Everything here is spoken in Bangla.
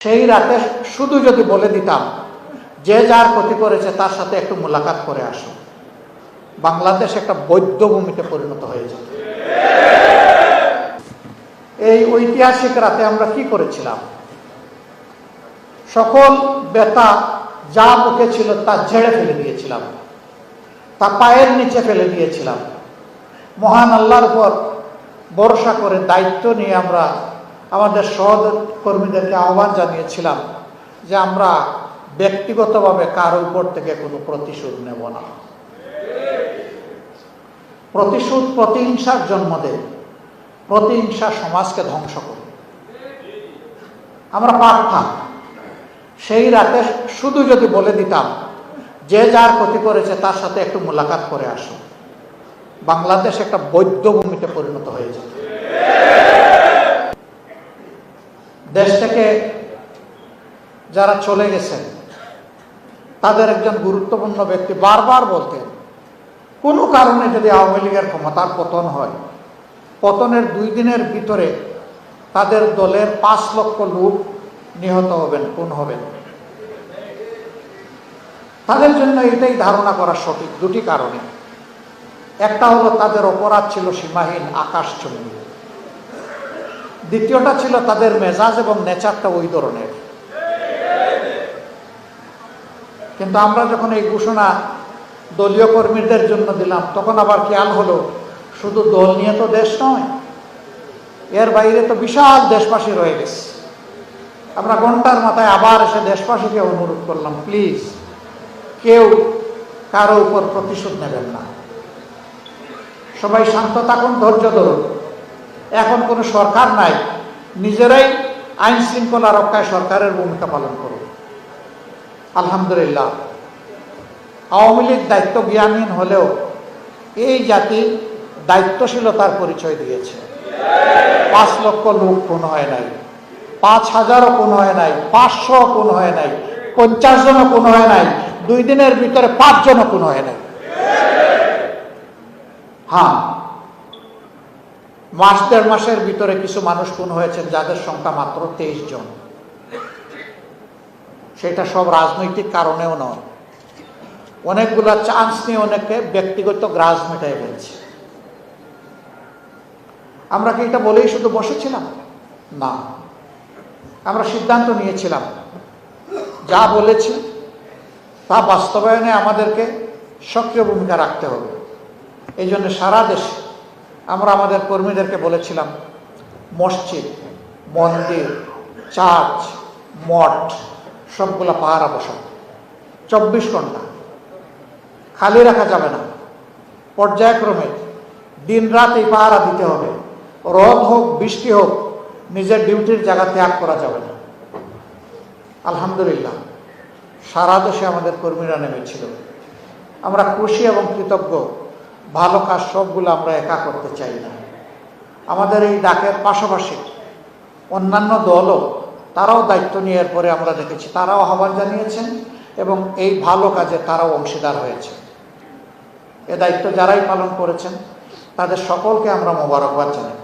সেই রাতে শুধু যদি বলে দিতাম যে যার ক্ষতি করেছে তার সাথে একটু মোলাকাত করে আসো, বাংলাদেশ একটা বৌদ্ধ ভূমিতে পরিণত হয়ে যেত। এই ঐতিহাসিক রাতে আমরা কি করেছিলাম? সকল বেতা যা বুকে ছিল তা ঝেড়ে ফেলে দিয়েছিলাম, তা পায়ের নিচে ফেলে দিয়েছিলাম। মহান আল্লাহর উপর ভরসা করে দায়িত্ব নিয়ে আমরা আমাদের সহকর্মীদেরকে আহ্বান জানিয়েছিলাম যে আমরা ব্যক্তিগতভাবে কারো উপর থেকে কোনো প্রতিশোধ নেব না। প্রতিশোধ প্রতিহিংসার জন্ম দেয়, প্রতিহিংসা সমাজকে ধ্বংস করে। আমরা পারতাম সেই রাতে শুধু যদি বলে দিতাম যে যার ক্ষতি করেছে তার সাথে একটু মোলাকাত করে আসো, বাংলাদেশ একটা বৌদ্ধ ভূমিতে পরিণত হয়ে যেত। দেশ থেকে যারা চলে গেছেন তাদের একজন গুরুত্বপূর্ণ ব্যক্তি বারবার বলতেন, কোনো কারণে যদি আওয়ামী লীগের ক্ষমতার পতন হয়, পতনের 2 দিনের ভিতরে তাদের দলের 5 লক্ষ লোক নিহত হবেন, খুন হবেন। তাদের জন্য এটাই ধারণা করা সঠিক 2টি কারণে। একটা হলো তাদের অপরাধ ছিল সীমাহীন, আকাশচুম্বী। দ্বিতীয়টা ছিল তাদের মেজাজ এবং নেচারটা ওই ধরনের। কিন্তু আমরা যখন এই ঘোষণা দলীয় কর্মীদের জন্য দিলাম, তখন আবার খেয়াল হলো শুধু দল নিয়ে তো দেশ নয়, এর বাইরে তো বিশাল দেশবাসী রয়ে গেছে। আমরা ঘন্টার মাথায় আবার এসে দেশবাসীকে অনুরোধ করলাম, প্লিজ কেউ কারো উপর প্রতিশোধ নেবেন না, সবাই শান্ত থাকুন, ধৈর্য ধরুন। এখন কোনো সরকার নাই, নিজেরাই আইন শৃঙ্খলা রক্ষায় সরকারের ভূমিকা পালন করুন। আলহামদুলিল্লাহ, আওয়ামী লীগ দায়িত্ব জ্ঞানহীন হলেও এই জাতি দায়িত্বশীলতার পরিচয় দিয়েছে। 5 লক্ষ লোক খুন হয় নাই, 5000ও খুন হয় নাই, 500 খুন হয় নাই, 50 জনও খুন হয় নাই, 2 দিনের ভিতরে 5 জনও খুন হয় নাই। হ্যাঁ, মাস 1.5 মাসের ভিতরে কিছু মানুষ খুন হয়েছেন যাদের সংখ্যা মাত্র 23 জন। সেটা সব রাজনৈতিক কারণেও নয়, অনেকগুলা চান্স নিয়ে অনেকে ব্যক্তিগত গ্রাস মেটাই ফেলছে। আমরা কি এটা বলেই শুধু বসেছিলাম? না, আমরা সিদ্ধান্ত নিয়েছিলাম যা বলেছি তা বাস্তবায়নে আমাদেরকে সক্রিয় ভূমিকা রাখতে হবে। এই জন্য সারা দেশে আমরা আমাদের কর্মীদেরকে বলেছিলাম, মসজিদ, মন্দির, চার্চ, মঠ সবগুলা পাহারা বসাতে, 24 ঘন্টা খালি রাখা যাবে না। পর্যায়ক্রমে দিন রাত এই পাহারা দিতে হবে। রোদ হোক বৃষ্টি হোক, নিজের ডিউটির জায়গা ত্যাগ করা যাবে না। আলহামদুলিল্লাহ, সারা দেশে আমাদের কর্মীরা নেমেছিল। আমরা খুশি এবং কৃতজ্ঞ। ভালো কাজ সবগুলো আমরা একা করতে চাই না। আমাদের এই ডাকের পাশাপাশি অন্যান্য দলও তারাও দায়িত্ব নিয়ে এরপরে আমরা দেখেছি তারাও আহ্বান জানিয়েছেন এবং এই ভালো কাজে তারাও অংশীদার হয়েছে। এ দায়িত্ব যারাই পালন করেছেন তাদের সকলকে আমরা মোবারকবাদ জানাই।